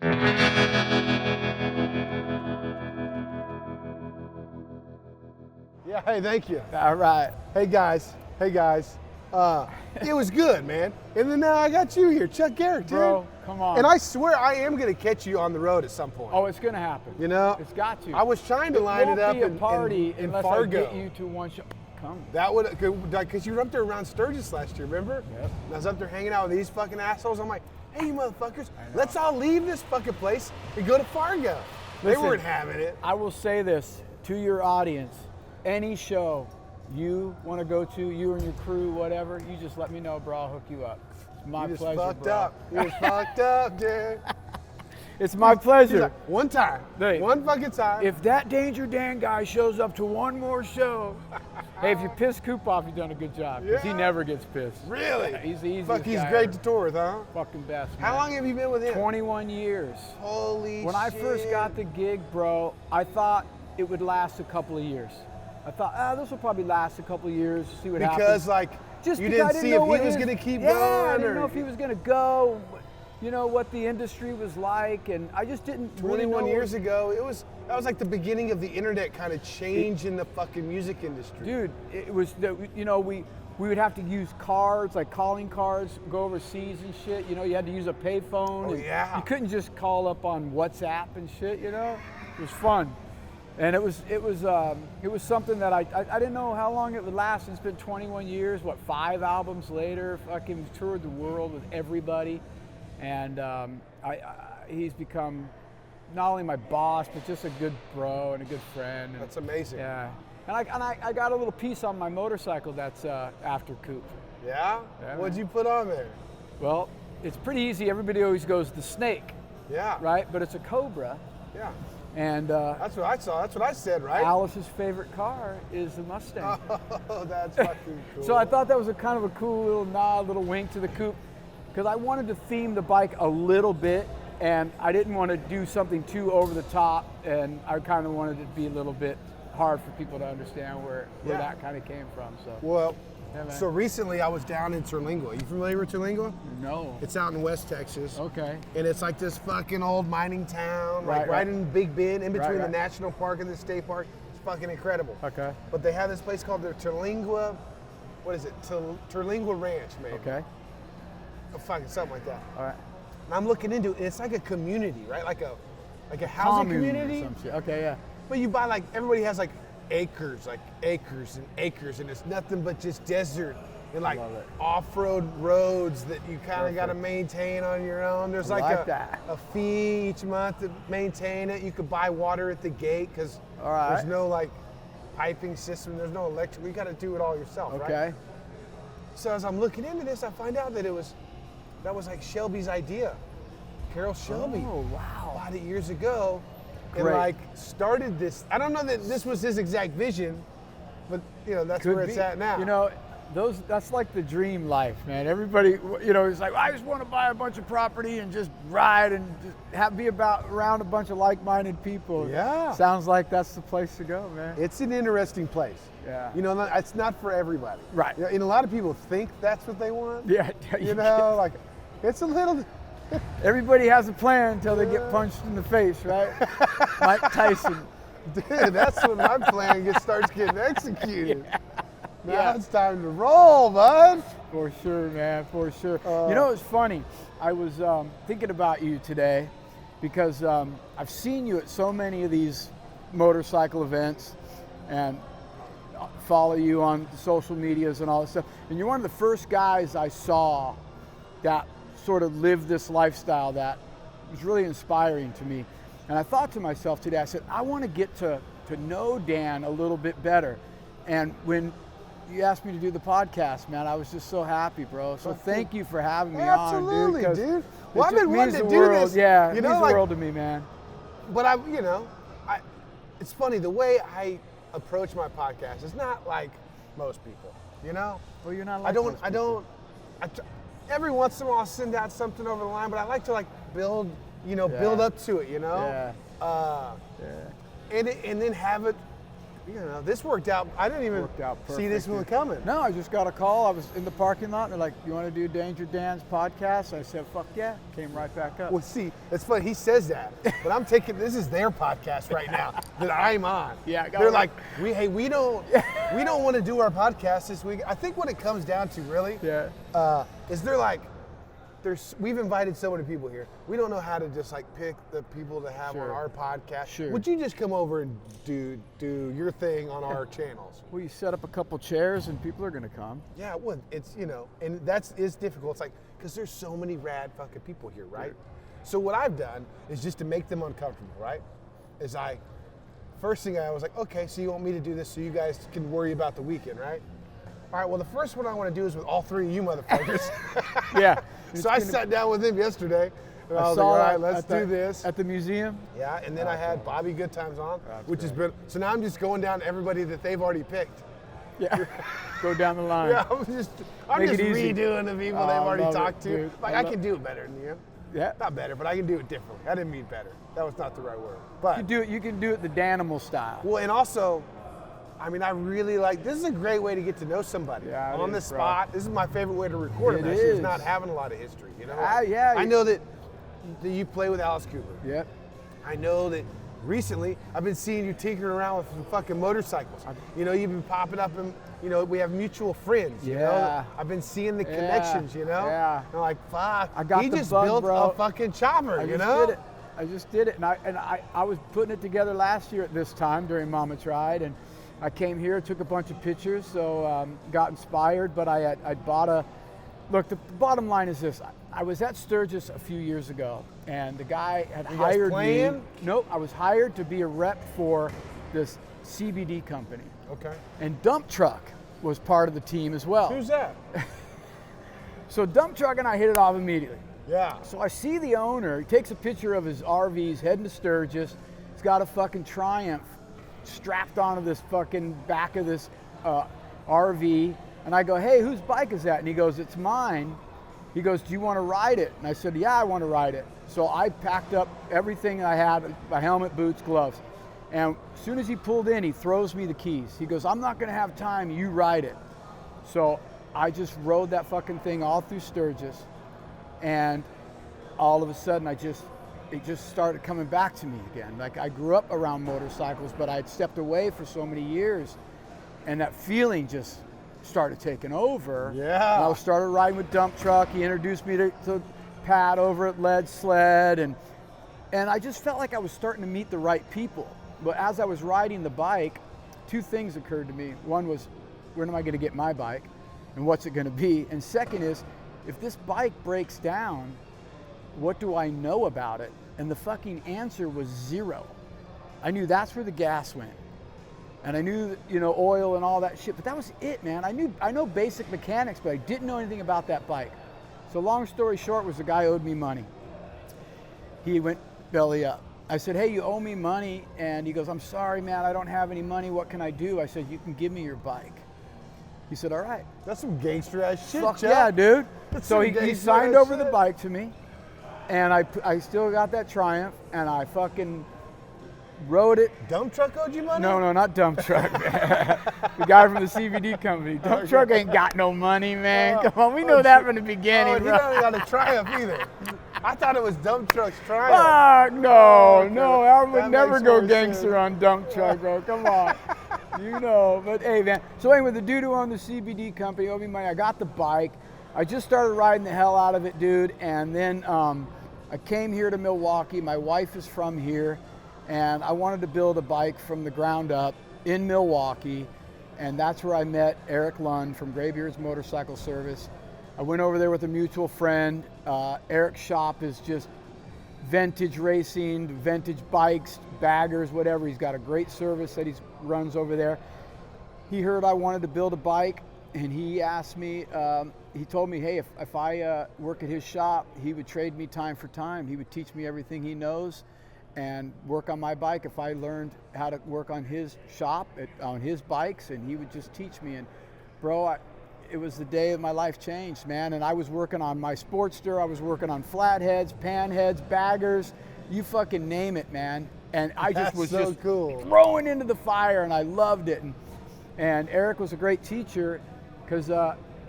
Yeah, hey, thank you. All right. Hey guys. It was good, man. And then now I got you here, Chuck Garric, dude. Bro, come on. And I swear I am going to catch you on the road at some point. Oh, it's going to happen. You know? It's got to. I was trying to line it up won't be a party in unless Fargo. I get you to one show. Come. That would, because you were up there around Sturgis last year, remember? Yep. And I was up there hanging out with these fucking assholes. I'm like, hey, you motherfuckers, let's all leave this fucking place and go to Fargo. They weren't having it. I will say this to your audience. Any show you want to go to, you and your crew, whatever, you just let me know, bro. I'll hook you up. It's my pleasure, Fucked bro. up. You just fucked up, dude. It's my pleasure. Like, one time. Hey, one fucking time. If that Danger Dan guy shows up to one more show, hey, if you piss Coop off, you've done a good job. Because he never gets pissed. Really? Yeah, he's the easiest Fuck, he's guy great ever. to tour with, huh? Fucking best, man. How long have you been with him? 21 years. Holy shit. When I first got the gig, bro, I thought it would last a couple of years. I thought, this will probably last a couple of years, see what happens. Because, like, Just you because didn't see if he was going to keep going? I didn't know or if he was going to go, you know, what the industry was like, and I just didn't really know. 21 years ago, that was like the beginning of the internet kind of change in the fucking music industry. Dude, it was, you know, we would have to use cards, like calling cards, go overseas and shit. You know, you had to use a payphone. Oh, yeah. You couldn't just call up on WhatsApp and shit, you know? It was fun. And it was something that I didn't know how long it would last. It's been 21 years, 5 albums later, fucking toured the world with everybody. And he's become not only my boss, but just a good bro and a good friend. And, that's amazing. yeah. And I got a little piece on my motorcycle that's after Coop. Yeah? What'd you put on there? Well, it's pretty easy. Everybody always goes the snake. Yeah. Right? But it's a Cobra. Yeah. And that's what I saw. That's what I said, right? Alice's favorite car is the Mustang. Oh, that's fucking cool. So I thought that was a kind of a cool little nod, little wink to the Coupe, because I wanted to theme the bike a little bit, and I didn't want to do something too over the top, and I kind of wanted it to be a little bit hard for people to understand where that kind of came from. So. Well, Yeah, so recently I was down in Terlingua. You familiar with Terlingua? No. It's out in West Texas. Okay. And it's like this fucking old mining town, Right, right in Big Bend, in between Right. the national park and the state park. It's fucking incredible. Okay. But they have this place called their Terlingua, what is it? Terlingua Ranch, maybe. Okay. Oh, fucking something like that. All right. And I'm looking into it, and it's like a community, right? Like a housing Commune or community. some shit. Okay, yeah. But you buy everybody has acres and acres, and it's nothing but just desert and Love it. off-road roads that you kind of got to maintain on your own. There's I like like that. a fee each month to maintain it. You could buy water at the gate because All right. there's no piping system. There's no electric. You got to do it all yourself, right? Okay. So as I'm looking into this, I find out that that was Shelby's idea. Carol Shelby Oh, wow. bought it years ago Great. and started this. I don't know that this was his exact vision, but that's Could where it's be. at now. That's like the dream life, man. Everybody, is like, I just want to buy a bunch of property and just ride and just be around a bunch of like-minded people. Yeah. Sounds like that's the place to go, man. It's an interesting place. Yeah. It's not for everybody. Right. And a lot of people think that's what they want. Yeah. It's a little. Everybody has a plan until they get punched in the face, right? Mike Tyson. Dude, that's when my plan starts getting executed. Yeah. Now it's time to roll, bud. For sure, man, for sure. It's funny. I was thinking about you today because I've seen you at so many of these motorcycle events and follow you on social medias and all this stuff. And you're one of the first guys I saw that sort of lived this lifestyle that was really inspiring to me. And I thought to myself today, I said, I want to get to know Dan a little bit better. And when you asked me to do the podcast, man, I was just so happy, bro. So thank you for having me Absolutely, on, dude. Well, I've just been wanting means to the do world. this. Yeah, it means the world to me, man. But it's funny, the way I approach my podcast is not like most people, Well, you're not like most people. Every once in a while I'll send out something over the line, but I like to build up to it, Yeah. and then have it You know, this worked out. I didn't even see this one coming. No, I just got a call. I was in the parking lot, and they're like, "You want to do Danger Dan's podcast?" I said, "Fuck yeah!" Came right back up. Well, see, it's funny. He says that, but I'm taking this is their podcast right now that I'm on. Yeah, they're like, we don't want to do our podcast this week. I think what it comes down to really, is they're like, we've invited so many people here. We don't know how to just like pick the people to have on our podcast. Sure. Would you just come over and do your thing on our channels? Well, you set up a couple chairs and people are gonna come. Yeah, well, it's and it's difficult. It's like because there's so many rad fucking people here, right? So what I've done is just to make them uncomfortable, right? First thing I was like, okay, so you want me to do this so you guys can worry about the weekend, right? All right, well, the first one I want to do is with all three of you motherfuckers. Yeah. So I sat down with him yesterday, and I was like, all right, let's do this. At the museum? Yeah, and then I had Bobby Goodtimes on, which has been, so now I'm just going down to everybody that they've already picked. Yeah, go down the line. Yeah, I'm just redoing the people they've already talked to. Dude. Like, I can do it better than you. Yeah. Not better, but I can do it differently. I didn't mean better. That was not the right word. But you can do it the Danimal style. Well, and also, I mean, I really like, this is a great way to get to know somebody on the spot. This is my favorite way to record them, actually, is not having a lot of history, you know? I know that you play with Alice Cooper. Yep. I know that recently I've been seeing you tinkering around with some fucking motorcycles. You know, you've been popping up and, you know, we have mutual friends, you know? I've been seeing the connections, you know? Yeah. I'm like, fuck, he just bug, built bro. a fucking chopper, you know? I just did it. And I was putting it together last year at this time during Mama Tried, and I came here, took a bunch of pictures, so got inspired, but I bought look, the bottom line is this. I was at Sturgis a few years ago, and the guy had hired me. Nope, I was hired to be a rep for this CBD company. Okay. And Dump Truck was part of the team as well. Who's that? So Dump Truck and I hit it off immediately. Yeah. So I see the owner, he takes a picture of his RVs heading to Sturgis. He's got a fucking Triumph strapped onto this fucking back of this RV. And I go, hey, whose bike is that? And he goes, it's mine. He goes, do you want to ride it? And I said, yeah, I want to ride it. So I packed up everything I had, my helmet, boots, gloves. And as soon as he pulled in, he throws me the keys. He goes, I'm not going to have time, you ride it. So I just rode that fucking thing all through Sturgis. And all of a sudden, it just started coming back to me again. Like, I grew up around motorcycles, but I'd stepped away for so many years. And that feeling just started taking over. Yeah. And I started riding with Dump Truck. He introduced me to Pat over at Lead Sled. And I just felt like I was starting to meet the right people. But as I was riding the bike, two things occurred to me. One was, when am I going to get my bike? And what's it going to be? And second is, if this bike breaks down, what do I know about it? And the fucking answer was zero. I knew that's where the gas went. And I knew, you know, oil and all that shit, but that was it, man. I know basic mechanics, but I didn't know anything about that bike. So long story short was the guy owed me money. He went belly up. I said, hey, you owe me money. And he goes, I'm sorry, man, I don't have any money. What can I do? I said, you can give me your bike. He said, all right. That's some gangster ass shit, Fuck Chuck. yeah, dude. That's so he gangster signed ass over shit. the bike to me. And I still got that Triumph, and I fucking rode it. Dump Truck owed you money? No, not Dump Truck. The guy from the CBD company. Dump Truck ain't got no money, man. Come on, we know that from the beginning, he bro. don't got a Triumph either. I thought it was Dump Truck's Triumph. Fuck, no, I would That never makes go more gangster sense. on Dump Truck, bro. Come on. You know, but hey, man. So anyway, the dude who owned the CBD company owed me money. I got the bike. I just started riding the hell out of it, dude. And then I came here to Milwaukee. My wife is from here. And I wanted to build a bike from the ground up in Milwaukee. And that's where I met Eric Lund from Graybeard's Motorcycle Service. I went over there with a mutual friend. Eric's shop is just vintage racing, vintage bikes, baggers, whatever. He's got a great service that he runs over there. He heard I wanted to build a bike, and he asked me, he told me, hey, if I work at his shop, he would trade me time for time. He would teach me everything he knows and work on my bike if I learned how to work on his shop, on his bikes, and he would just teach me. And bro, it was the day of my life changed, man. And I was working on my Sportster, I was working on flatheads, panheads, baggers, you fucking name it, man. And I just was so just cool. throwing into the fire, and I loved it. And Eric was a great teacher because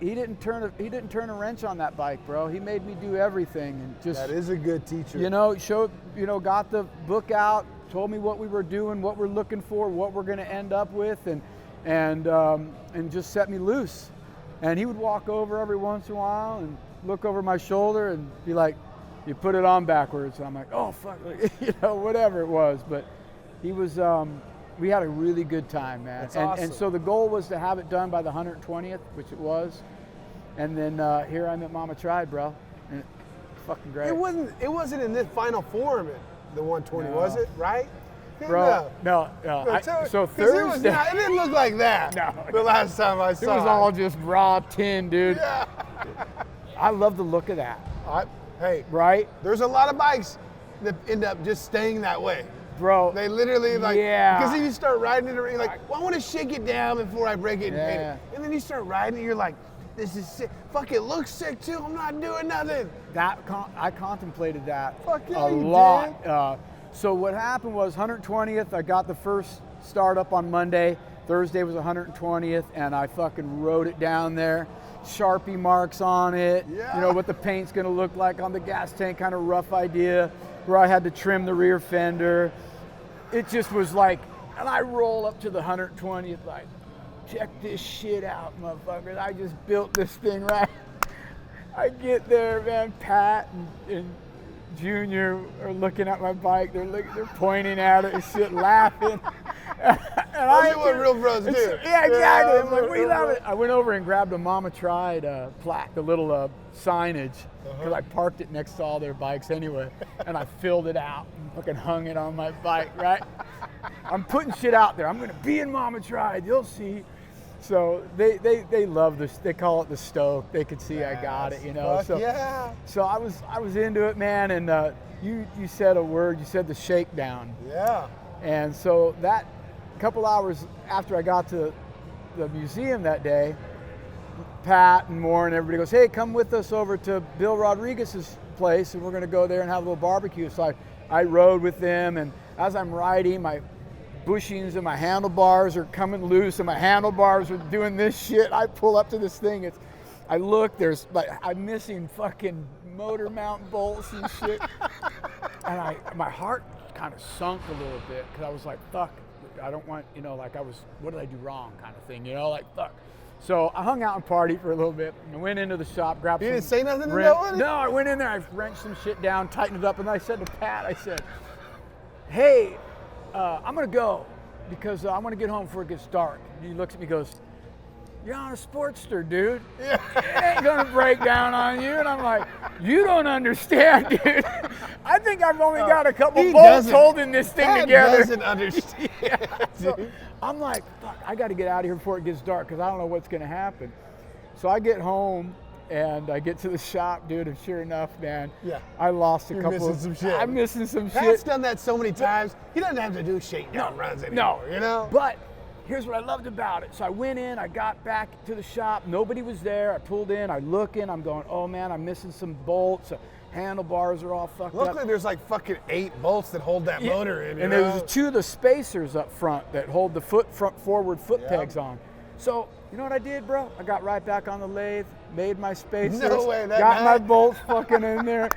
he didn't turn a wrench on that bike, bro. He made me do everything, and just That is a good teacher. got the book out, told me what we were doing, what we're looking for, what we're going to end up with, and just set me loose. And he would walk over every once in a while and look over my shoulder and be like, "You put it on backwards." And I'm like, "Oh fuck," whatever it was. But he was. We had a really good time, man. That's awesome. And so the goal was to have it done by the 120th, which it was. And then here I'm at Mama Tried, bro. And it's fucking great. It wasn't in this final form at the 120, No. was it? Right? Bro, no. So Thursday, it didn't look like that. No. The last time I saw it was all just raw tin, dude. Yeah. I love the look of that. Hey, Right? there's a lot of bikes that end up just staying that way. Bro. They literally Yeah. because then you start riding it, you're like, well, I want to shake it down before I break it and paint Yeah. it. And then you start riding it, you're like, this is sick. Fuck, it looks sick too. I'm not doing nothing. I contemplated that Fuck yeah, a you lot. So what happened was 120th, I got the first start up on Monday. Thursday was 120th, and I fucking wrote it down there. Sharpie marks on it. Yeah. You know what the paint's gonna look like on the gas tank, kind of rough idea, where I had to trim the rear fender. It just was like, and I roll up to the 120th like, check this shit out, motherfuckers. I just built this thing right. I get there, man, Pat and Junior are looking at my bike. They're pointing at it and shit, laughing. That's what real bros do. Yeah, exactly. Yeah, I'm like, we real love bros. it. I went over and grabbed a Mama Tried plaque, the little signage, because I parked it next to all their bikes anyway, and I filled it out and fucking hung it on my bike, right? I'm putting shit out there. I'm going to be in Mama Tried. You'll see. So they love this. They call it the Stoke. They could see I got it, you know. Fuck So yeah. so I was into it, man. And you said a word. You said the shakedown. Yeah. And so that couple hours after I got to the museum that day, Pat and Moore and everybody goes, "Hey, come with us over to Bill Rodriguez's place, and we're going to go there and have a little barbecue." So I rode with them, and as I'm riding, my bushings and my handlebars are coming loose, and my handlebars are doing this shit. I pull up to this thing. I look. There's like I'm missing fucking motor mount bolts and shit, and my heart kind of sunk a little bit because I was like, "Fuck, I don't want like what did I do wrong?" kind of thing, like fuck. So I hung out and partied for a little bit. I went into the shop, grabbed. You some didn't say nothing to wrench- nobody? No, I went in there. I wrenched some shit down, tightened it up, and I said to Pat, I said, "Hey, I'm gonna go because I want to get home before it gets dark." And he looks at me, and goes, "You're on a Sportster, dude. It ain't gonna break down on you." And I'm like, "You don't understand, dude. I think I've only got a couple he bolts doesn't- holding this thing Pat together." doesn't understand. So I'm like, fuck, I got to get out of here before it gets dark because I don't know what's going to happen. So I get home and I get to the shop, dude, and sure enough, man, Yeah. I lost a You're couple. missing some shit. I'm missing some Pat's shit. done that so many times. He doesn't have to do shakedown runs anymore. You know. But here's what I loved about it. So I went in, I got back to the shop. Nobody was there. I pulled in, I look in, I'm going, oh man, I'm missing some bolts. Handlebars are all fucked up. Luckily, there's like fucking 8 bolts that hold that motor in. And there's 2 of the spacers up front that hold the forward foot Yeah. pegs on. So you know what I did, bro? I got right back on the lathe, made my spacers, No way, that got my night? bolts fucking in there,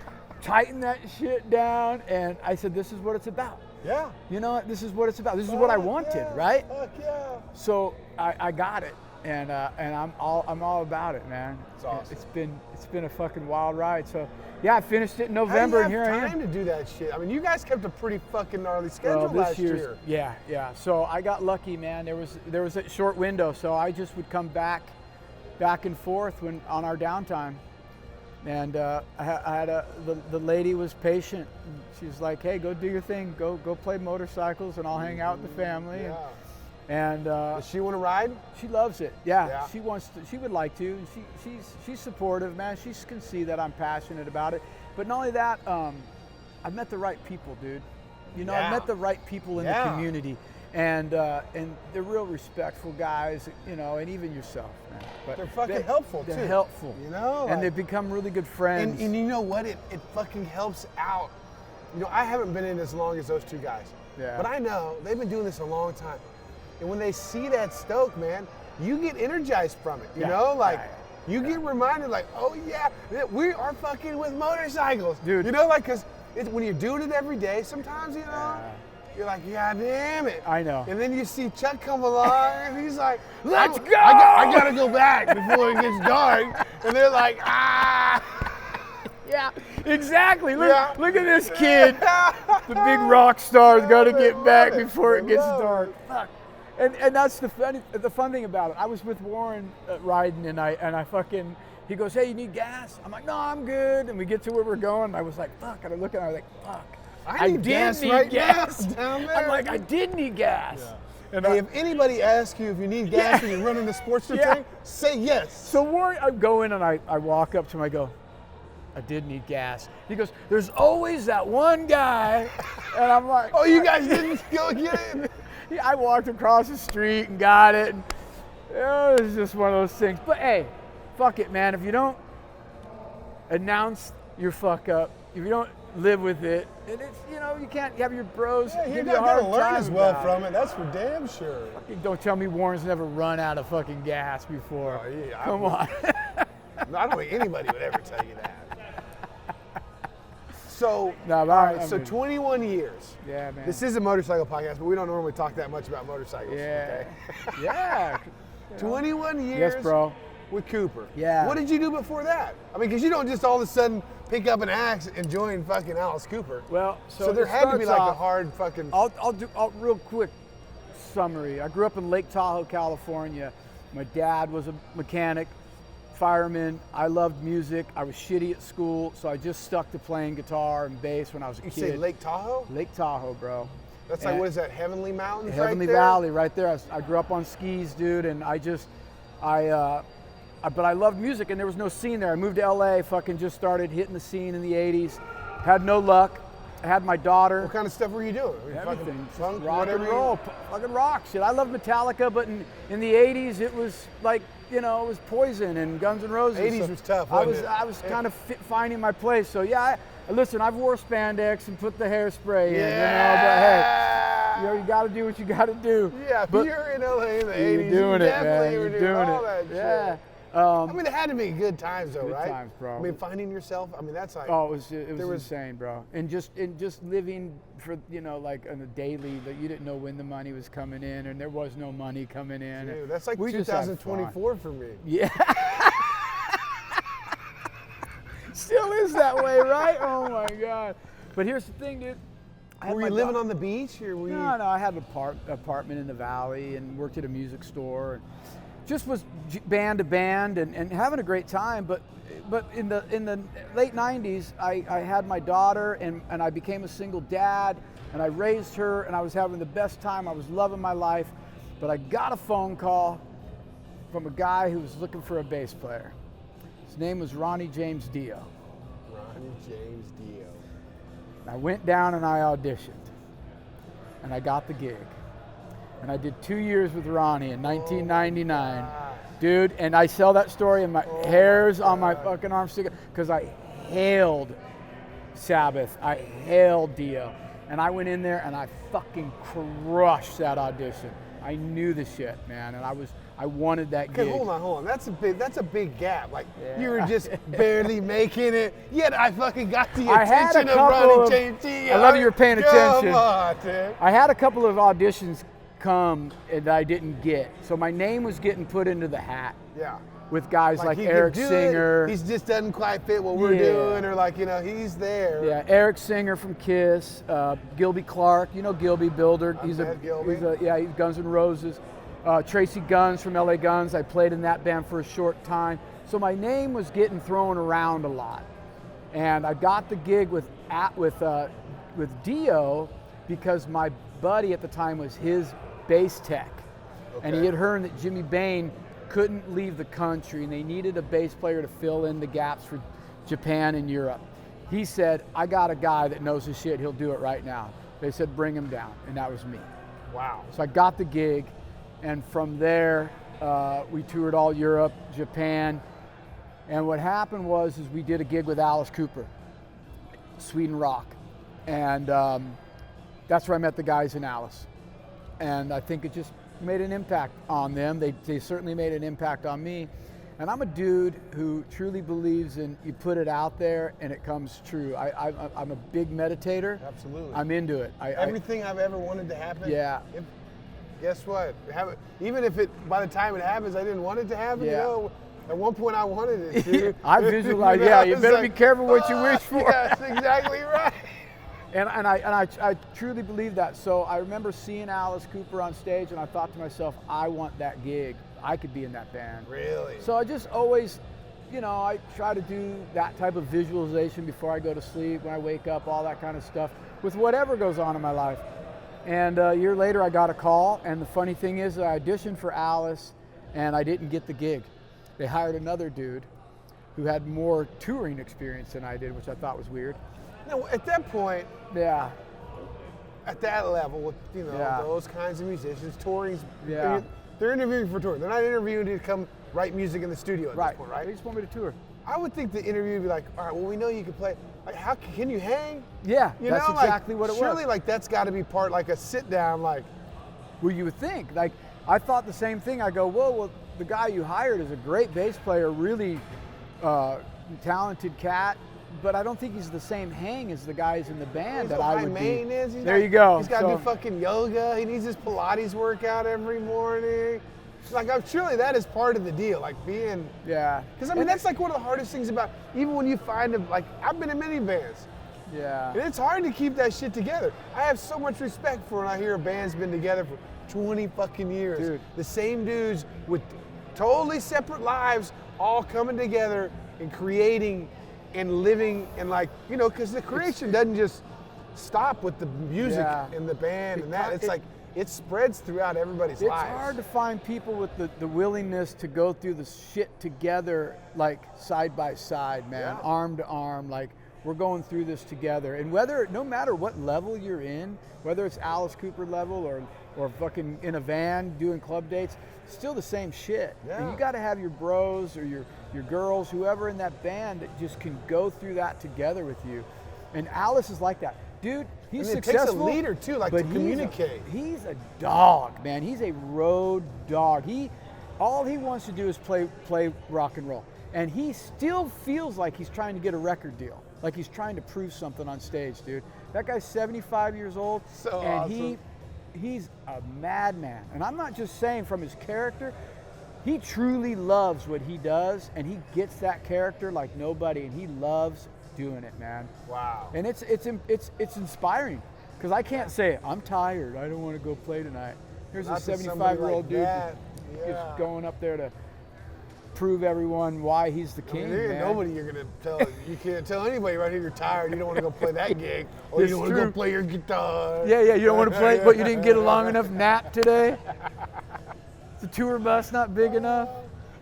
tightened that shit down, and I said, this is what it's about. Yeah. You know what? This is what it's about. This is what I wanted, yeah, right? Fuck yeah. So I got it, and I'm all about it, man. It's awesome. It's been a fucking wild ride. So yeah, I finished it in How November, do and you here have I am. time to do that shit? I mean, you guys kept a pretty fucking gnarly schedule This last year's- year. Yeah. So I got lucky, man. There was a short window, so I just would come back and forth on our downtime. And I had the lady was patient. She was like, "Hey, go do your thing. Go play motorcycles, and I'll hang out with the family." Yeah. And Does she want to ride? she loves it. Yeah. Yeah. She wants to. She would like to. She's supportive, man. She can see that I'm passionate about it. But not only that, I've met the right people, dude. You know, Yeah. I've met the right people in the community, and they're real respectful guys. You know, and even yourself, man. But They're fucking helpful, They're too. helpful. You know, and like- they've become really good friends. And you know what? It fucking helps out you know, I haven't been in as long as those two guys. Yeah. But I know they've been doing this a long time. And when they see that stoke, man, you get energized from it. You know, like you get reminded, like, oh yeah, we are fucking with motorcycles, dude. You know, like, cause when you're doing it every day, sometimes, you know, you're like, God damn it. I know. And then you see Chuck come along, and he's like, let's go. I gotta go back before it gets dark. And they're like, ah. Yeah, exactly. Look at this kid. The big rock star's got to get back before it gets dark. Fuck. And that's the fun thing about it. I was with Warren riding, and I fucking, he goes, hey, you need gas? I'm like, no, I'm good. And we get to where we're going, and I was like, fuck. And I look at it, I was like, fuck. I need gas down there. I'm like, I did need gas. Yeah. And hey, if anybody asks you if you need gas when you're running the Sportster tank, say yes. So Warren, I go in and I walk up to him, I go, I did need gas. He goes, there's always that one guy. And I'm like, oh, you guys didn't go get it? I walked across the street and got it. And it was just one of those things. But hey, fuck it, man. If you don't announce your fuck up, if you don't live with it, and it's, you know, you can't have your bros give you a hard time. You're learn as well from it. That's for damn sure. Don't tell me Warren's never run out of fucking gas before. Oh, yeah, come on. I don't think anybody would ever tell you that. So, so 21 years. Yeah, man. This is a motorcycle podcast, but we don't normally talk that much about motorcycles. Yeah. Okay? Yeah. 21 years. Yes, bro. With Cooper. Yeah. What did you do before that? I mean, because you don't just all of a sudden pick up an axe and join fucking Alice Cooper. Well, so there had to be like a hard fucking. I'll do real quick summary. I grew up in Lake Tahoe, California. My dad was a mechanic, fireman. I loved music. I was shitty at school, so I just stuck to playing guitar and bass when I was a kid. You say Lake Tahoe? Lake Tahoe, bro. That's like, what is that, Heavenly Mountains Heavenly right there? Valley, right there. I grew up on skis, dude, and but I loved music, and there was no scene there. I moved to LA, fucking just started hitting the scene in the 80s. Had no luck. I had my daughter. What kind of stuff were you doing? Everything. Funk, rock and roll, fucking rock shit. I loved Metallica, but in the 80s, it was like, you know, it was Poison and Guns N' Roses. 80s was tough, I wasn't was kind of finding my place. So yeah, listen, I've wore spandex and put the hairspray in, you know, but hey, you know, you got to do what you got to do. Yeah, but you're in LA in the 80s. You're doing you it, man. You're doing all that shit. Yeah. I mean, it had to be good times, though, right? Good times, bro. I mean, finding yourself. I mean, that's like. Oh, it was insane, bro. And just living for, you know, like on a daily, that you didn't know when the money was coming in, and there was no money coming in. Dude, that's like 2024 for me. Yeah. Still is that way, right? Oh my God. But here's the thing, dude. Were you living on the beach, or were you? No, I had an apartment in the valley and worked at a music store. And just was band to band and having a great time, but in the late 90s, I had my daughter and I became a single dad, and I raised her, and I was having the best time. I was loving my life, but I got a phone call from a guy who was looking for a bass player. His name was Ronnie James Dio. Ronnie James Dio. I went down and I auditioned, and I got the gig. And I did 2 years with Ronnie in 1999. Dude, and I sell that story, and my hair's on my fucking arm because I hailed Sabbath. I hailed Dio. And I went in there and I fucking crushed that audition. I knew the shit, man, and I wanted that gig. Okay, hold on. That's a big gap. Like, you were just barely making it, yet I fucking got the attention of Ronnie James Dio. I love you were paying attention. Come on, dude. I had a couple of auditions come and I didn't get. So my name was getting put into the hat. Yeah. With guys like Eric Singer. He just doesn't quite fit what we're doing, or like, you know, he's there. Yeah, Eric Singer from Kiss, Gilby Clarke, you know Gilby Builder. He's Guns N' Roses. Tracy Guns from LA Guns. I played in that band for a short time. So my name was getting thrown around a lot. And I got the gig with Dio because my buddy at the time was his bass tech. Okay. And he had heard that Jimmy Bain couldn't leave the country and they needed a bass player to fill in the gaps for Japan and Europe. He said, I got a guy that knows his shit, he'll do it right now. They said, bring him down, and that was me. Wow. So I got the gig, and from there, we toured all Europe, Japan, and what happened was we did a gig with Alice Cooper, Sweden Rock, And that's where I met the guys in Alice. And I think it just made an impact on them. They certainly made an impact on me. And I'm a dude who truly believes in you put it out there and it comes true. I'm a big meditator. Absolutely. I'm into it. Everything I've ever wanted to happen. Yeah. Guess what? Even if by the time it happens, I didn't want it to happen. Yeah. You know, at one point I wanted it to. I visualize. You know, Yeah, you it's better like, be careful what you wish for. Yes, exactly right. And I truly believe that. So I remember seeing Alice Cooper on stage, and I thought to myself, I want that gig. I could be in that band. Really? So I just always, I try to do that type of visualization before I go to sleep, when I wake up, all that kind of stuff, with whatever goes on in my life. And a year later, I got a call, and the funny thing is, I auditioned for Alice, and I didn't get the gig. They hired another dude who had more touring experience than I did, which I thought was weird. Now, at that point, Yeah. at that level, with Yeah. those kinds of musicians, touring's, Yeah. they're interviewing for touring. They're not interviewing to come write music in the studio at Right. this point, right? They just want me to tour. I would think the interview would be like, all right, well, we know you can play. Like, how can you hang? Yeah, that's like, exactly what it was. Surely, like, that's got to be part, like a sit down, like. Well, you would think. Like, I thought the same thing. I go, whoa, well, the guy you hired is a great bass player, really talented cat, but I don't think he's the same hang as the guys in the band that I would main be. is. There you go. He's got to do fucking yoga. He needs his Pilates workout every morning. Like, surely that is part of the deal, like being. Yeah. Because I mean, that's like one of the hardest things about, even when you find them. Like, I've been in many bands. Yeah. And it's hard to keep that shit together. I have so much respect for when I hear a band's been together for 20 fucking years. Dude. The same dudes with totally separate lives all coming together and creating and living, and like, because the creation doesn't just stop with the music and the band and that. It's like, it spreads throughout everybody's lives. It's hard to find people with the willingness to go through the shit together, like side by side, man, arm to arm, like we're going through this together. And no matter what level you're in, whether it's Alice Cooper level or fucking in a van doing club dates, still the same shit. Yeah. And you got to have your bros or your girls, whoever in that band that just can go through that together with you. And Alice is like that. Dude, he's successful. It takes a leader too, like, to communicate. He's a dog, man. He's a road dog. All he wants to do is play rock and roll. And he still feels like he's trying to get a record deal. Like he's trying to prove something on stage, dude. That guy's 75 years old. So and awesome. He's a madman. And I'm not just saying from his character. He truly loves what he does, and he gets that character like nobody, and he loves doing it, man. Wow. And it's inspiring, because I can't say, I'm tired, I don't want to go play tonight. Here's a 75-year-old dude just going up there to prove everyone why he's the king. There ain't nobody you're gonna tell. You can't tell anybody right here you're tired. You don't want to go play that gig, or you don't want to go play your guitar. Yeah, you don't want to play, but you didn't get a long enough nap today. The tour bus not big enough.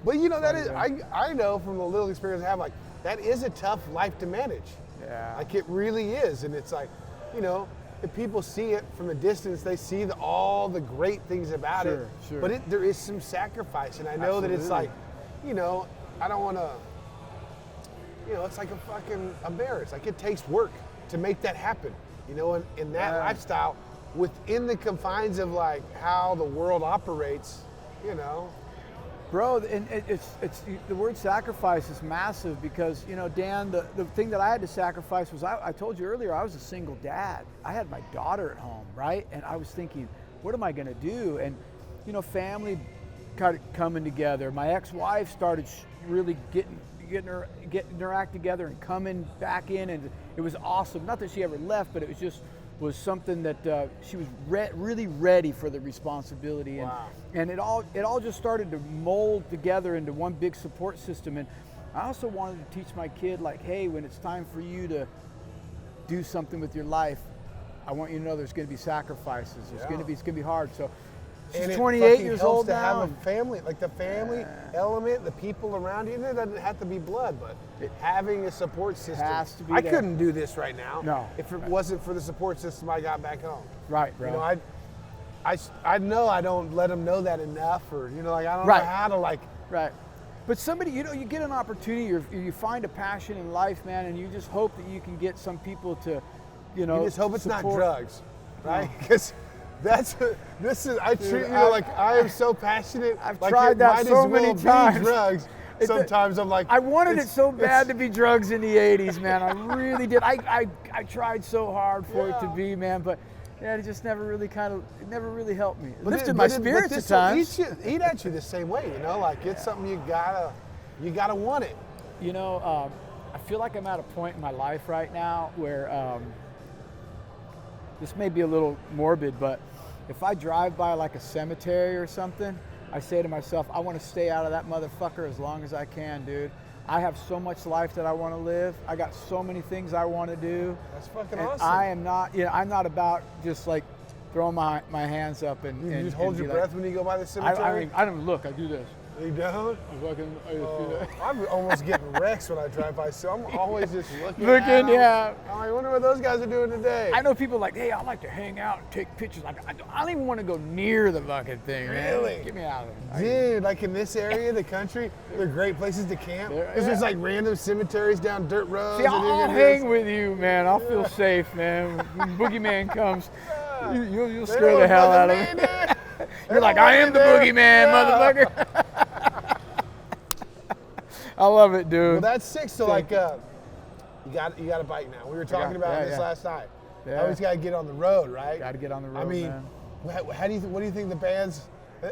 But that is, I know from the little experience I have, like, that is a tough life to manage. Yeah. Like, it really is. And it's like, if people see it from a distance, they see all the great things about it. Sure. But there is some sacrifice. And I know that it's like, I don't want to, it's like a marriage. Like, it takes work to make that happen. In that lifestyle, within the confines of, like, how the world operates, Bro, and it's the word sacrifice is massive, because Dan, the thing that I had to sacrifice was, I told you earlier, I was a single dad. I had my daughter at home, right? And I was thinking, what am I going to do? And family kind of coming together. My ex-wife started really getting her act together and coming back in, and it was awesome. Not that she ever left, but it was something that she was really ready for the responsibility. And, wow. And it all just started to mold together into one big support system. And I also wanted to teach my kid, like, hey, when it's time for you to do something with your life, I want you to know there's going to be sacrifices. It's going to be hard. So she's 28 years old now. To have a family, like the family element, the people around you. It doesn't have to be blood, but having a support system. Has to be I there. couldn't do this right now. No. If it wasn't for the support system I got back home. Right, bro. I know I don't let them know that enough, or like, I don't know how to, like. Right. But somebody, you get an opportunity, or you find a passion in life, man, and you just hope that you can get some people to you know. You just hope it's not support. drugs, right? Because I treat like I am so passionate. I've like tried it that might so as well many be times. drugs. Sometimes I'm like, I wanted it it's- so bad it's- to be drugs in the 80s, man. I really did. I tried so hard for it to Yeah. be, man, but yeah, it just never really it never really helped me. It But lifted it- my but it- but spirits at this will times. Eat at you the same way, you know. Like it's something you gotta want it. You know, I feel like I'm at a point in my life right now where this may be a little morbid, but if I drive by like a cemetery or something, I say to myself, I want to stay out of that motherfucker as long as I can, dude. I have so much life that I want to live. I got so many things I want to do. That's fucking And awesome. I am not, I'm not about just like throwing my hands up and You and, just hold and your be breath when you go by the cemetery. I don't look. I do this. You don't? I just do that. I'm almost getting wrecks when I drive by, so I'm always just looking. Looking, at 'em. yeah. I'm like, I wonder what those guys are doing today. I know people like, hey, I like to hang out and take pictures. Like, I don't even want to go near the fucking thing, man. Really? Get me out of it. Dude, like in this area of the country, they're great places to camp. Because there's like random cemeteries down dirt roads. See, and I'll it hang is- with you, man. I'll feel safe, man. When Boogeyman comes, you'll They scare don't the hell out of fucking me. be there. They You're like, don't I want am me the there. Boogeyman, Yeah. motherfucker. I love it, dude. Well, that's sick. So Thank like, you got a bike now. We were talking about yeah, this yeah. last night. Yeah. Always got to get on the road, right? Got to get on the road, I mean, man. how do you what do you think the bands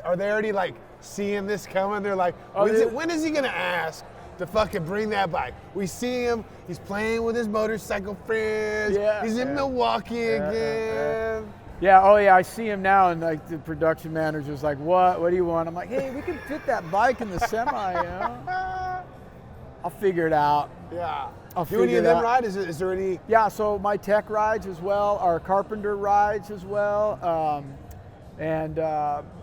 are they already like seeing this coming? They're like, Oh, when is he gonna ask to fucking bring that bike? We see him. He's playing with his motorcycle friends. Yeah, He's in yeah. Milwaukee again. Yeah, oh yeah, I see him now, and like the production manager's like, what do you want? I'm like, hey, we can fit that bike in the semi, you know? I'll figure it out. Yeah. I'll Do any figure of it them out. ride? Is there any? Yeah, so my tech rides as well, our carpenter rides as well, and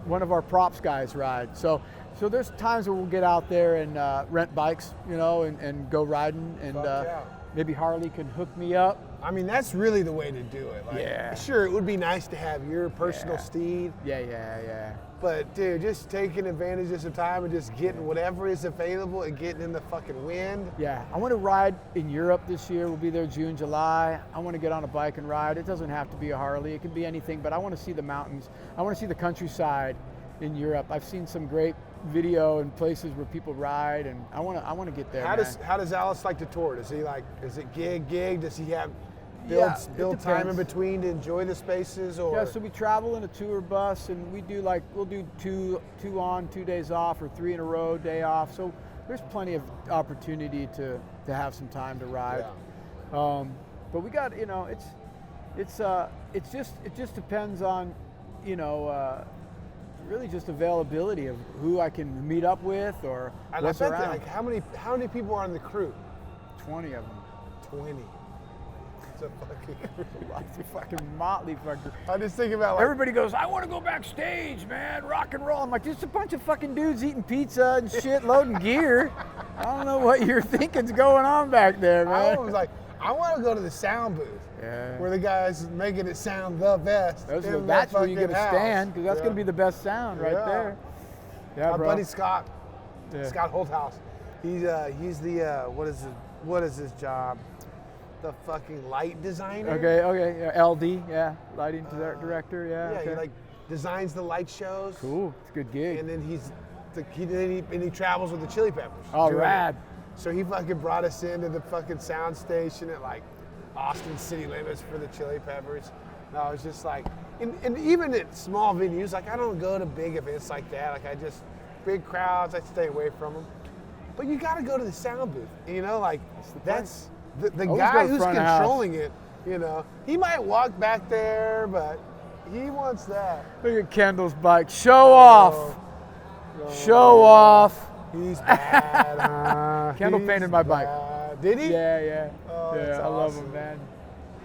one of our props guys ride. So there's times where we'll get out there and rent bikes, you know, and go riding, and Fuck yeah. maybe Harley can hook me up. I mean, that's really the way to do it. Like, Yeah. Sure, it would be nice to have your personal Yeah. steed, Yeah. but dude, just taking advantage of some time and just getting whatever is available and getting in the fucking wind. Yeah, I want to ride in Europe this year. We'll be there June, July. I want to get on a bike and ride. It doesn't have to be a Harley. It can be anything, but I want to see the mountains. I want to see the countryside in Europe. I've seen some great video and places where people ride, and I want to get there. How man. does Alice like to tour? Does he like? Is it gig? Does he have Yeah, it build time in depends. between to enjoy the spaces? Or Yeah, so we travel in a tour bus, and we'll do two on, 2 days off, or 3 in a row, day off. So there's plenty of opportunity to have some time to ride. Yeah. But we got, it just depends on, really just availability of who I can meet up with or And what's I bet around. like how many people are on the crew? 20 of them. 20. It's a fucking crew. It's a fucking motley fucker. I just think about like, Everybody goes, I want to go backstage, man, rock and roll. I'm like, just a bunch of fucking dudes eating pizza and shit, loading gear. I don't know what you're thinking's going on back there, I man. was like, I want to go to the sound booth. Yeah. Where the guys making it sound the best. That's in where that you're fucking gonna house. stand, because that's Yeah. gonna be the best sound right Yeah. there. Yeah, My bro. buddy Scott, Yeah. Scott Holthouse. He's the what is his job? The fucking light designer. Okay, yeah, LD, yeah, lighting director, yeah. Yeah, okay. he like designs the light shows. Cool, it's a good gig. And then he travels with the Chili Peppers. Oh, doing it. rad. So he fucking brought us into the fucking sound station at like Austin City Limits for the Chili Peppers. And I was just like, and even at small venues, like I don't go to big events like that. Like I just, big crowds, I stay away from them. But you got to go to the sound booth, you know, like that's the Always go guy to who's front of house. controlling it, you know. He might walk back there, but he wants that. Look at Kendall's bike. Show off. Oh, Show off. He's bad, huh? Kendall He's painted my bike. bad. Did he? Yeah. Oh, yeah, that's I love awesome. him, man.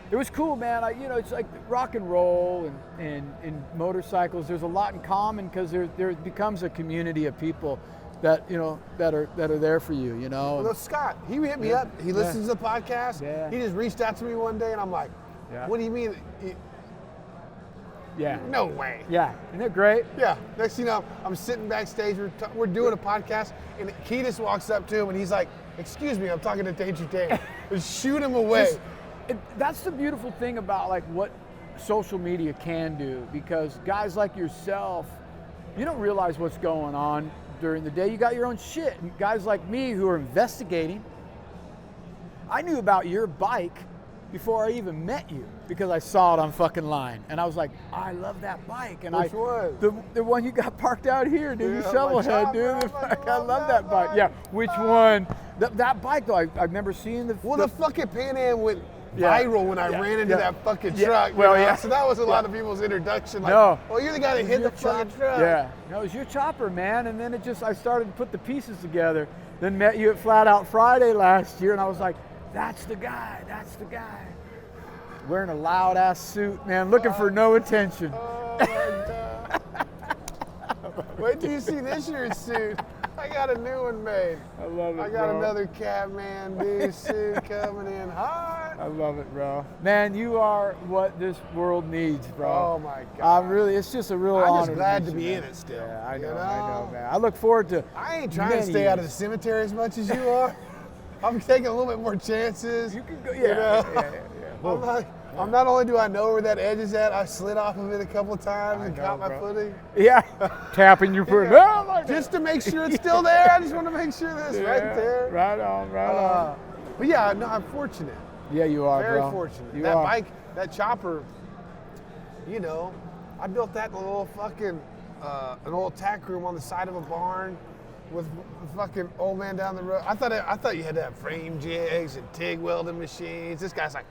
It was cool, man. It's like rock and roll and motorcycles. There's a lot in common because there becomes a community of people that that are there for you. You know. Well, Scott, he hit me up. He listens to the podcast. Yeah. He just reached out to me one day, and I'm like, Yeah. "What do you mean? Yeah. No way." Yeah. Isn't it great? Yeah. Next thing you know, I'm sitting backstage. We're doing a podcast, and Ketis walks up to him, and he's like, "Excuse me, I'm talking to Danger Dan." Just shoot him away. that's the beautiful thing about like what social media can do, because guys like yourself, you don't realize what's going on during the day. You got your own shit. And guys like me who are investigating, I knew about your bike before I even met you because I saw it on fucking line, and I was like, I love that bike. And Which one? The one you got parked out here, dude. Yeah, You shovelhead, dude. I love that bike. Yeah, which one? That bike though, I remember seeing the. Well, the fucking Pan Am went viral when I ran into that fucking truck. Well, you know? So that was a lot of people's introduction. Like, No. well, you're the guy that hit the fucking truck. Yeah, no, it was your chopper, man. And then I started to put the pieces together. Then met you at Flat Out Friday last year, and I was like, that's the guy. That's the guy. Wearing a loud ass suit, man, looking for no attention. Oh my God. Wait till you see this year's suit. I got a new one made. I love it, I got bro. another Catmandu suit coming in hot. I love it, bro. Man, you are what this world needs, bro. Oh my God. It's just a real honor. I'm just glad to meet be you, in man. it still. Yeah, I you know, man. I look forward to. I ain't trying to stay out of the cemetery as much as you are. I'm taking a little bit more chances. You can go, you know? yeah. I'm not only do I know where that edge is at, I slid off of it a couple of times and caught my footing. Yeah, tapping your foot. Yeah. Oh, my God. Just to make sure it's still there. I just want to make sure that it's right there. Right on, right on. But yeah, no, I'm fortunate. Yeah, you are, Very bro. fortunate. You That are. bike, that chopper, you know, I built that in a little fucking, an old tack room on the side of a barn with a fucking old man down the road. I thought you had to have frame jigs and TIG welding machines. This guy's like,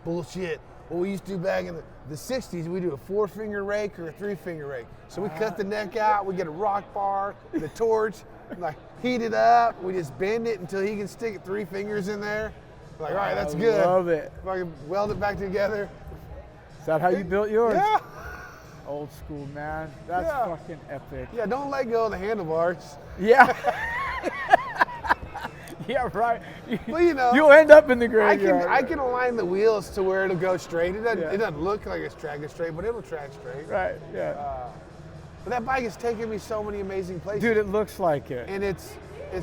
bullshit. What we used to do back in the 60s, we do a 4-finger rake or a 3-finger rake. So we cut the neck out, we get a rock bar, the torch, like heat it up, we just bend it until he can stick it 3 fingers in there. Like, all right, that's good. I love it. Fucking weld it back together. Is that how you built yours? Yeah. Old school, man. That's fucking epic. Yeah, don't let go of the handlebars. Yeah. Yeah, right. Well, you know, You'll end up in the graveyard. I can align the wheels to where it'll go straight. It doesn't look like it's tracking straight, but it'll track straight. Right, yeah. But that bike has taken me so many amazing places. Dude, it looks like it. And it's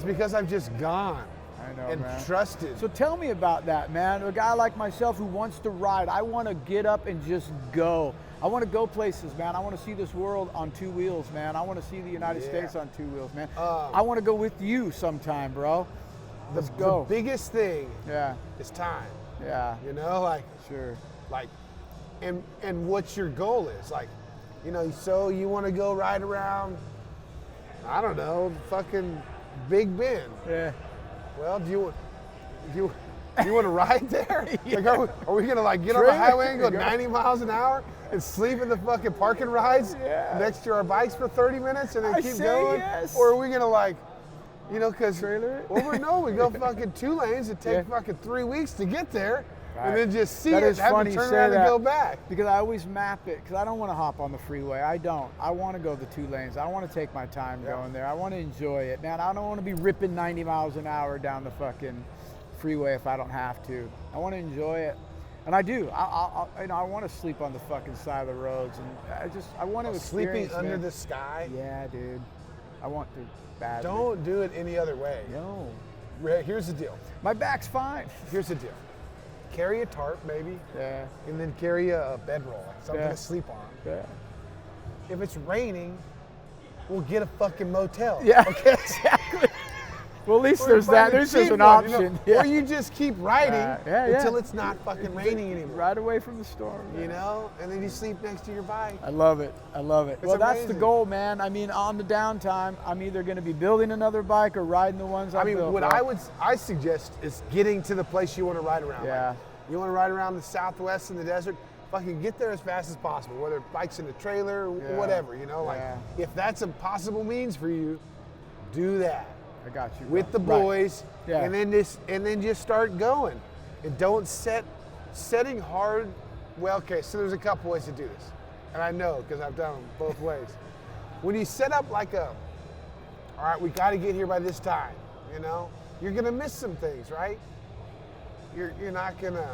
because I've just gone. I know, and man. trusted. So tell me about that, man. A guy like myself who wants to ride, I want to get up and just go. I want to go places, man. I want to see this world on 2 wheels, man. I want to see the United States on 2 wheels, man. I want to go with you sometime, bro. Let's go. The biggest thing is time. Yeah. You know, like, sure. Like, and what your goal is. Like, you know, so you want to go ride around, I don't know, fucking Big Bend. Yeah. Well, do you want to ride there? Like, are we gonna like get on the highway and go 90 miles an hour and sleep in the fucking parking rides next to our bikes for 30 minutes and then keep going? Yes. Or are we gonna like, you know, because we go fucking 2 lanes. It takes fucking 3 weeks to get there, and then just see it, have to turn around and go back. Because I always map it, because I don't want to hop on the freeway. I don't. I want to go the 2 lanes. I want to take my time going there. I want to enjoy it, man. I don't want to be ripping 90 miles an hour down the fucking freeway if I don't have to. I want to enjoy it, and I do. I want to sleep on the fucking side of the roads, and I want to experience sleeping under the sky. Yeah, dude. I want to. Badly. Don't do it any other way. No. Here's the deal. My back's fine. Here's the deal. Carry a tarp, maybe. Yeah. And then carry a bedroll, something to sleep on. Yeah. If it's raining, we'll get a fucking motel. Yeah. Okay. Exactly. Well, at least there's that. There's just an option. You know? Or you just keep riding until it's not fucking raining anymore. Right away from the storm. You know? And then you sleep next to your bike. I love it. I love it. Well, that's the amazing. goal, man. I mean, on the downtime, I'm either going to be building another bike or riding the ones I built. What I suggest is getting to the place you want to ride around. Yeah. Like, you want to ride around the Southwest in the desert, fucking get there as fast as possible, whether bike's in a trailer or whatever, you know? Like, if that's a possible means for you, do that. I got you. With the boys, Yeah. and then just start going, and don't setting hard. Well, okay, so there's a couple ways to do this, and I know because I've done them both ways. When you set up like all right, we got to get here by this time, you know, you're gonna miss some things, right? You're not gonna,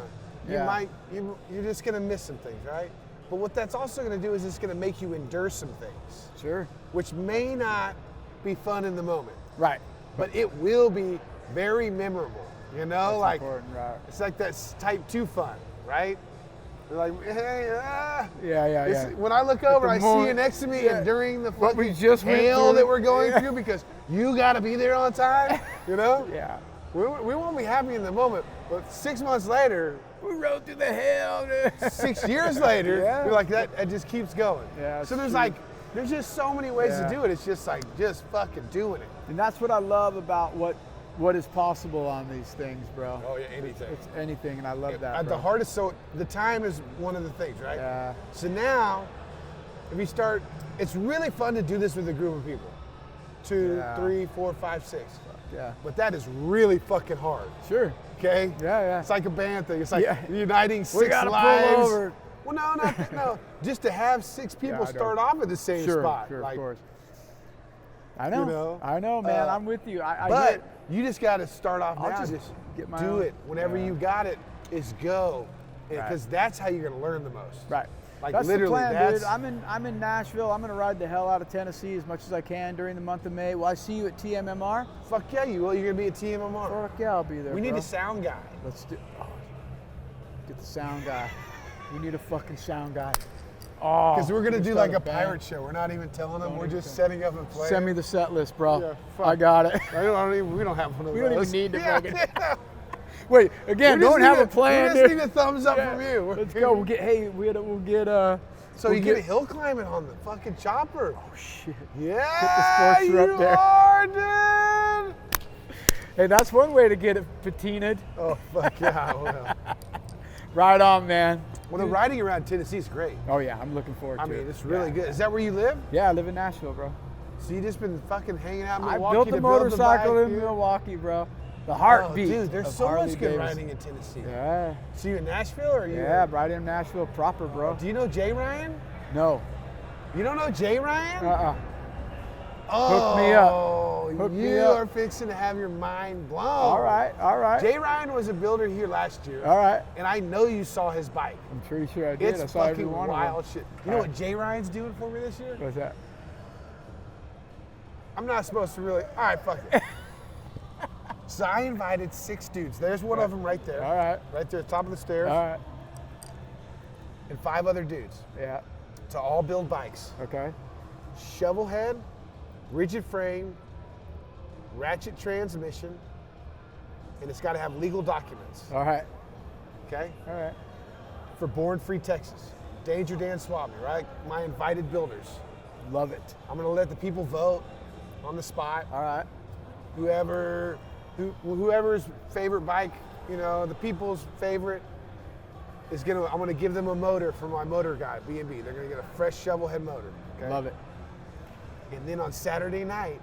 you're just gonna miss some things, right? But what that's also gonna do is it's gonna make you endure some things. Sure. Which may not be fun in the moment. Right. But it will be very memorable, you know? That's like important, right. It's like that type 2 fun. right? They're like, hey, Yeah. When I look over, I see you moment- next to me, yeah. and during the What we fucking just went hail through. that we're going Yeah. through, because you got to be there on time, you know? Yeah. We won't be happy in the moment, but 6 months later, We rode through the hell, dude. 6 years later, Yeah. you're like, that it just keeps going. Yeah, So it's there's true. like, there's just so many ways Yeah. to do it. It's just like, just fucking doing it. And that's what I love about what is possible on these things, bro. Oh yeah, anything. It's anything, and I love that, At bro. the hardest, so the time is one of the things, right? Yeah. So now, if you start, it's really fun to do this with a group of people. 2, Yeah. 3, 4, 5, 6. Yeah. But that is really fucking hard. Sure. Okay? Yeah. It's like a band thing. It's like Yeah. uniting 6 gotta pull lives. over. Well, no. Just to have 6 people Yeah, I know. start off at the same Sure, spot. sure, like, of course. I know. know, I know, man. uh, I'm with you. I But get it. you just got to start off I'll now. just Just get my do own. it whenever Yeah. you got it. Is go, Right. because that's how you're gonna learn the most. Right. Like that's literally, the plan, that's dude. I'm in Nashville. I'm gonna ride the hell out of Tennessee as much as I can during the month of May. Will I see you at TMMR? fuck yeah. You will. You're gonna be at TMMR. Fuck yeah, I'll be there. We need bro. a sound guy. Let's do. Oh, get the sound guy. We need a fucking sound guy. Oh, Because we're gonna we do start like a band. pirate show. We're not even telling them. Don't We're even just tell- setting up and playing. Send me the set list, bro. Yeah, fuck. I got it. I don't even. We don't have one of We those. don't even need to Yeah, fucking- yeah. Wait, again, We just don't need have a plan, We just dude. need a thumbs up Yeah. from you. We're Let's good. go. We'll get. Hey, we'll get. So we'll you get get hill climbing on the fucking chopper. Oh shit. Yeah, sports are up you there. are, dude. Hey, that's one way to get it patinaed. Oh fuck yeah! Well, Right on, man. the riding around Tennessee is great. Oh yeah, I'm looking forward I to it. mean, it's really Yeah. good. Is that where you live? Yeah, I live in Nashville, bro. So you just been fucking hanging out in I Milwaukee built to a build the motorcycle bike, in dude? Milwaukee, bro. The Oh, heartbeat. dude, there's of so Harley much good Davidson. riding in Tennessee. Yeah. So you in Nashville or are you? Yeah, right in Nashville proper, bro. Do you know Jay Ryan? No. You don't know Jay Ryan? Hook me up. Oh, Hook me you up. are fixing to have your mind blown. All right. Jay Ryan was a builder here last year. All right. And I know you saw his bike. I'm pretty sure I did. I It's saw every fucking one wild of them. shit. You know what Jay Ryan's doing for me this year? What's that? I'm not supposed to really. All right, fuck it. So I invited 6 dudes. There's one of them right there. All right. Right there, top of the stairs. All right. And 5 other dudes Yeah. to all build bikes. Okay. Shovel head, rigid frame, ratchet transmission, and it's got to have legal documents. All right. Okay? All right. For Born Free Texas. Danger Dan Swabney, right? My invited builders. Love it. I'm going to let the people vote on the spot. All right. Whoever's favorite bike, you know, the people's favorite is I'm gonna give them a motor from my motor guy, B&B. They're gonna get a fresh shovel head motor. Okay? Love it. And then on Saturday night,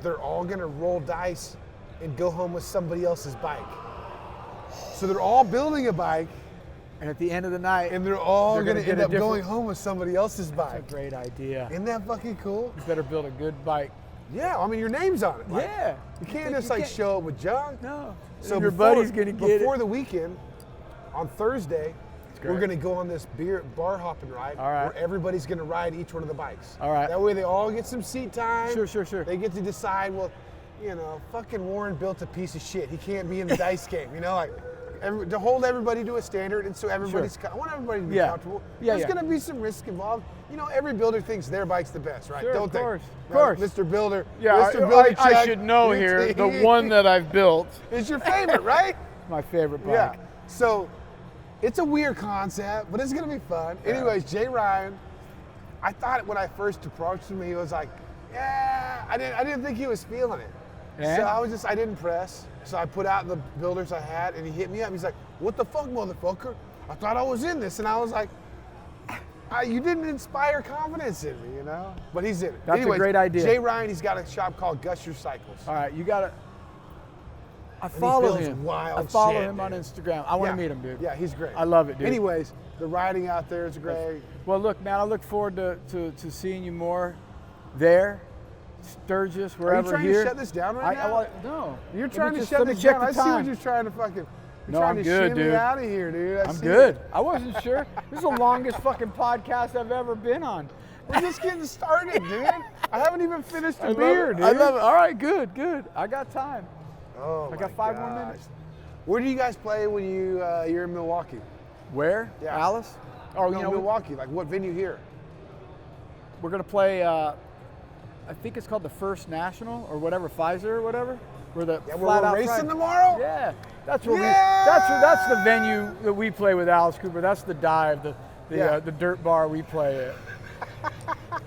they're all gonna roll dice and go home with somebody else's bike. So they're all building a bike, And at the end of the night, and they're all They're gonna gonna get end a up different- going home with somebody else's that's bike. a great idea. Isn't that fucking cool? You better build a good bike. Yeah, I mean your name's on it. Like, Yeah. You can't think just you like can't- show up with junk. No. So your before- buddy's gonna get before it. the weekend, on Thursday, great. we're gonna go on this bar hopping ride. All right. Where everybody's gonna ride each one of the bikes. All right. That way they all get some seat time. Sure. They get to decide. Well, you know, fucking Warren built a piece of shit. He can't be in the dice game. You know, like to hold everybody to a standard, and so everybody's. I want everybody to be Yeah. comfortable. Yeah, There's yeah. gonna be some risk involved. You know, every builder thinks their bike's the best, right? Sure, Don't of they? course. Of Right, course. Mr. Builder. Yeah, Mr. Builder I Chuck, should know you here. The take- one that I've built, is your favorite, right? my favorite bike. Yeah. So it's a weird concept, but it's gonna be fun. Yeah. Anyways, Jay Ryan, I thought when I first approached him, he was like, yeah, I didn't think he was feeling it. And? So I didn't press. So I put out the builders I had, and he hit me up. He's like, what the fuck, motherfucker? I thought I was in this. And I was like, you didn't inspire confidence in me, you know? But he's in it. That's a Anyways, great idea. Jay Ryan, he's got a shop called Gusher Cycles. All right, you gotta. I he follow builds him. wild I follow shit, him on dude. Instagram. I want Yeah. to meet him, dude. Yeah, he's great. I love it, dude. Anyways, the riding out there is great. Well, look, man, I look forward to seeing you more there, Sturgis, Are you wherever trying here. to shut this down right now? No. You're Let trying me to just- shut let me this check down. the I see what time. you're trying to fucking. You're No, trying I'm to good, shimmy dude. out of here, dude. I'm good. I wasn't sure. This is the longest fucking podcast I've ever been on. We're just getting started, dude. I haven't even finished I the love beer, it. dude. I love it. All right, good. I got time. Oh, I got my 5 more gosh. minutes. Where do you guys play when you're in Milwaukee? Where? Yeah. Alice? Oh, No, you know, Milwaukee. Like what venue here? we're going to play, I think it's called the First National or whatever, Pfizer or whatever. We're the Yeah, flat we're out racing Friday. tomorrow? Yeah. That's where Yeah! that's the venue that we play with Alice Cooper. That's the dive, the dirt bar we play at.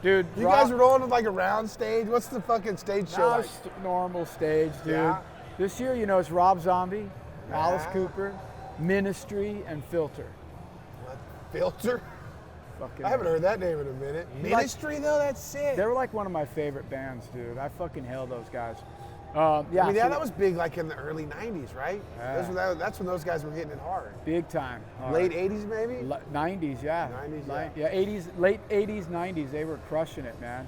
Dude, You guys are rolling with like a round stage? What's the fucking stage show like? normal stage, dude. Yeah. This year, you know, it's Rob Zombie, Alice Yeah. Cooper, Ministry, and Filter. What? Filter? Fucking I haven't heard that name in a minute. Ministry though, that's sick. They were like one of my favorite bands, dude. I fucking hail those guys. Yeah, I mean, yeah, so that was big like in the early 90s, right? Yeah. That's when those guys were hitting it hard. big time. Late 80s maybe? 90s, yeah. 90s, yeah. 80s, late 80s, 90s. They were crushing it, man.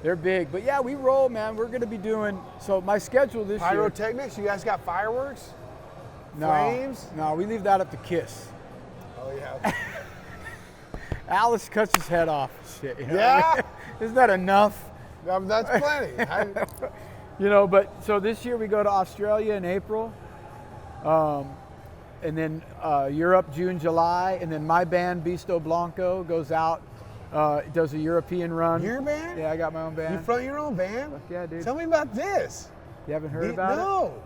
They're big, but yeah, we roll, man. We're gonna be doing. So my schedule this year. Pyrotechnics? You guys got fireworks? No, Flames? no, we leave that up to Kiss. Oh yeah. Alice cuts his head off. Shit. You know? Yeah? Isn't that enough? That's plenty. You know, but so this year we go to Australia in April, and then Europe June, July, and then my band Bisto Blanco goes out, does a European run. Your band? Yeah, I got my own band. You front your own band? Fuck yeah, dude. Tell me about this. You haven't heard about it? No.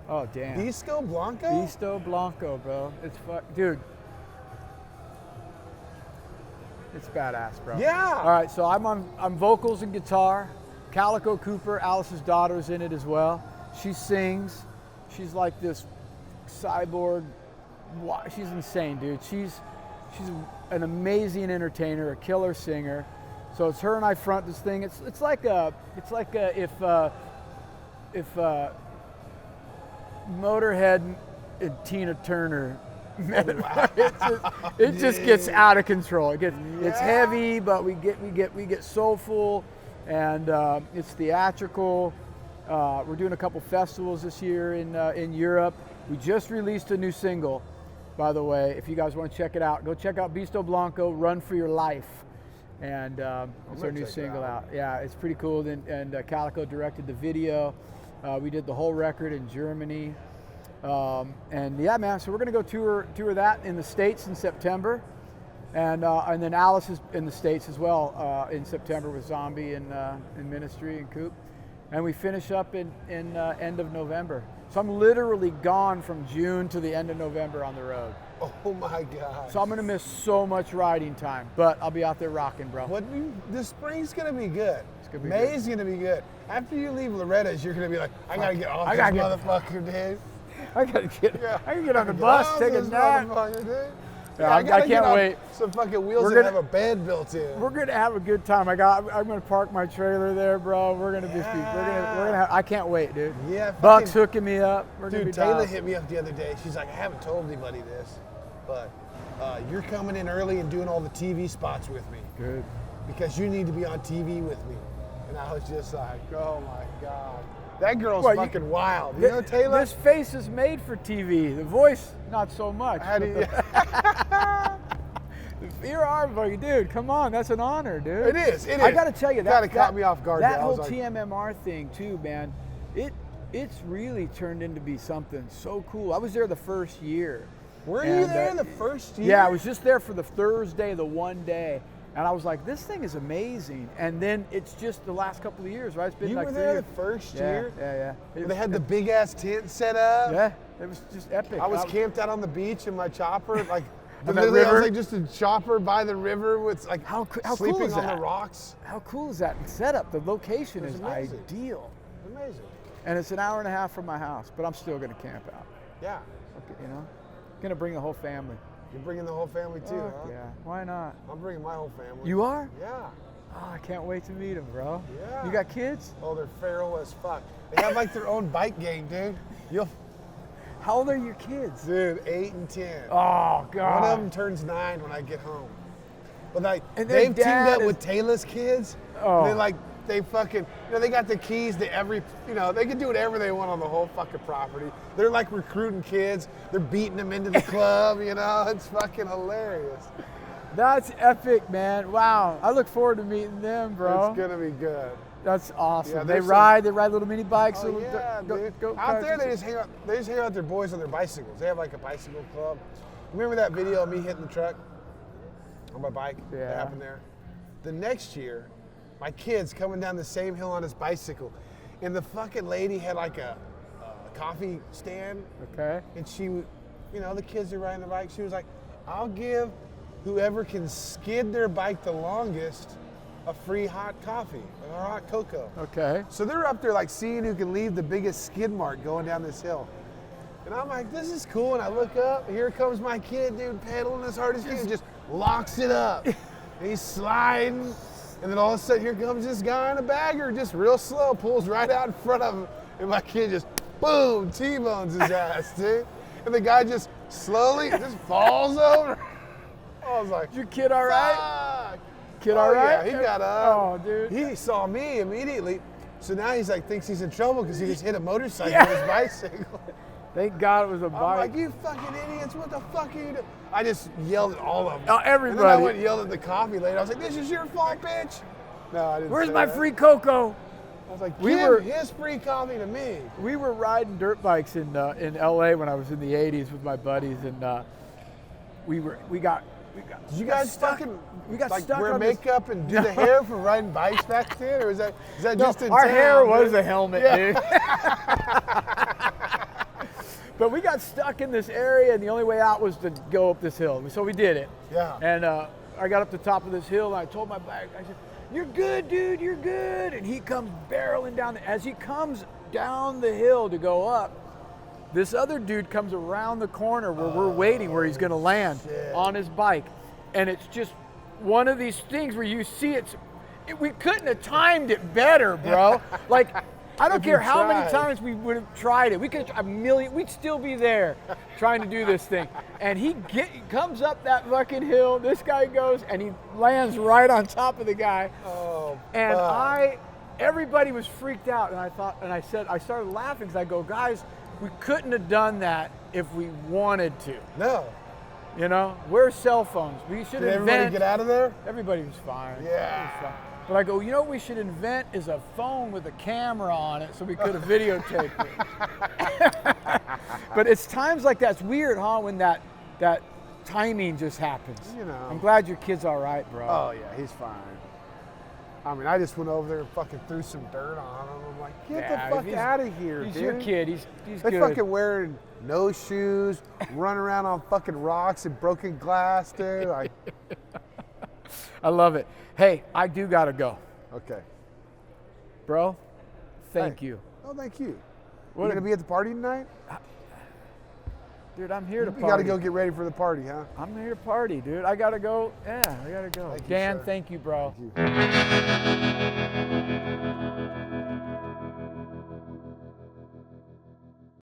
Oh damn. Disco Blanco? Bisto Blanco, bro. It's dude. It's badass, bro. Yeah. All right, so I'm vocals and guitar. Calico Cooper, Alice's daughter's in it as well. She sings. She's like this cyborg. She's insane, dude. She's an amazing entertainer, a killer singer. So it's her and I front this thing. It's like if Motorhead and Tina Turner met. It just gets out of control. It's heavy, but we get soulful, and it's theatrical. We're doing a couple festivals this year in Europe. We just released a new single, by the way. If you guys want to check it out, go check out Bisto Blanco, "Run for Your Life," and it's our new single out. Yeah, it's pretty cool. And Calico directed the video. We did the whole record in Germany. And yeah, man, so we're gonna go tour that in the States in September, and then Alice is in the States as well in September with Zombie and Ministry and Coop, and we finish up in end of November. So I'm literally gone from June to the end of November on the road. Oh my God. So I'm gonna miss so much riding time, but I'll be out there rocking, bro. The spring's gonna be good. It's gonna be May's gonna be good. After you leave Loretta's, you're gonna be like, I gotta get off this motherfucker, dude. I gotta get on the bus, take a nap. Yeah, I can't get wait. Some fucking wheels that have a bed built in. We're gonna have a good time. I'm gonna park my trailer there, bro. We're gonna be. We're gonna have. I can't wait, dude. Yeah. Buck's hooking me up. Dude, Taylor hit me up the other day. She's like, I haven't told anybody this, but you're coming in early and doing all the TV spots with me. Good. Because you need to be on TV with me. And I was just like, oh my God. That girl's fucking wild. You know, Taylor? This face is made for TV. The voice, not so much. How do you... You're our buddy, dude. Come on, that's an honor, dude. It is. I gotta tell you, that caught me off guard. That whole TMMR thing too, man. It's really turned into be something so cool. I was there the first year. Were you there the first year? Yeah, I was just there for the Thursday, the one day. And I was like, this thing is amazing. And then it's just the last couple of years, right? It's been you like were 3 there years. the first year? Yeah. They had the big ass tent set up. Yeah, it was just epic. I was camped out on the beach in my chopper, like On that literally, I was river? like just a chopper by the river with like how cool sleeping is on that? the rocks. How cool is that setup? The location is amazing. ideal. It's amazing. And it's an hour and a half from my house, but I'm still gonna camp out. Yeah. Okay, you know, gonna bring the whole family. You're bringing the whole family too, huh? Yeah, why not? I'm bringing my whole family. You are? Yeah. Oh, I can't wait to meet them, bro. Yeah. You got kids? Oh, they're feral as fuck. They have like their own bike gang, dude. How old are your kids? Dude, 8 and 10. Oh, God. One of them turns 9 when I get home. But like, And their they've teamed dad up is- with Taylor's kids. Oh. They fucking, they got the keys to every, they can do whatever they want on the whole fucking property. They're like recruiting kids. They're beating them into the club, It's fucking hilarious. That's epic, man. Wow. I look forward to meeting them, bro. It's gonna be good. That's awesome. Yeah, they ride little mini bikes. Oh, little yeah, dude. go Out there, they just hang out with their boys on their bicycles. They have like a bicycle club. Remember that video of me hitting the truck on my bike? Yeah. That happened there. The next year, my kid's coming down the same hill on his bicycle, and the fucking lady had like a coffee stand. Okay. And she, you know, the kids are riding the bike. She was like, I'll give whoever can skid their bike the longest a free hot coffee or hot cocoa. Okay. So they're up there like seeing who can leave the biggest skid mark going down this hill. And I'm like, this is cool. And I look up, and here comes my kid, dude, pedaling as hard as he can, just locks it up. And he's sliding. And then all of a sudden, here comes this guy in a bagger, just real slow, pulls right out in front of him. And my kid just, boom, T-bones his ass, dude. And the guy just slowly just falls over. I was like, Is your kid all right? fuck. Kid all right? Yeah, he got up. Oh, dude. He saw me immediately. So now he's like, thinks he's in trouble because he just hit a motorcycle Yeah. with his bicycle. Thank God it was a I'm bike. like, you fucking idiots, what the fuck are you doing? I just yelled at all of them. Oh, everybody. And then I went and yelled at the coffee lady. I was like, this is your fault, bitch. No, I didn't Where's say my that. free cocoa? I was like, We give were- his free coffee to me. We were riding dirt bikes in LA when I was in the 80s with my buddies, and we got Did you guys stuck. fucking We got like stuck wear on this- makeup and do the hair for riding bikes back then? Or is that No, just in our town, hair was dude? a helmet, Yeah. dude. But we got stuck in this area, and the only way out was to go up this hill. So we did it. Yeah. And I got up the top of this hill, and I told my bike, I said, "You're good, dude. You're good." And he comes barreling down. As he comes down the hill to go up, this other dude comes around the corner where we're waiting, where he's going to land shit. on his bike, and it's just one of these things where you see we couldn't have timed it better, bro. Like, I don't If care you how many tried. times we would have tried it. We could have a million. We'd still be there trying to do this thing. And he comes up that fucking hill. This guy goes, and he lands right on top of the guy. Oh, And fuck. everybody was freaked out. And I started laughing because I go, guys, we couldn't have done that if we wanted to. No. You know, where's cell phones? We should Did everybody invent. get out of there? Everybody was fine. Yeah. It was fine. But I go, you know what we should invent is a phone with a camera on it so we could have videotaped it. But it's times like that. It's weird, huh, when that timing just happens. You know. I'm glad your kid's all right, bro. Oh, yeah, he's fine. I mean, I just went over there and fucking threw some dirt on him. I'm like, get Yeah, the fuck he's- out of here, He's dude. your kid. He's They good. fucking wearing no shoes, run around on fucking rocks and broken glass, dude. Like, I love it. Hey, I do got to go. okay. Bro, thank Hey. you. Oh, thank you. What You a- gonna be at the party tonight? Dude, I'm here to You party. gotta go get ready for the party, huh? I'm here to party, dude. I got to go. Yeah, I got to go. Thank you, Dan, sir. thank you, bro. Thank you.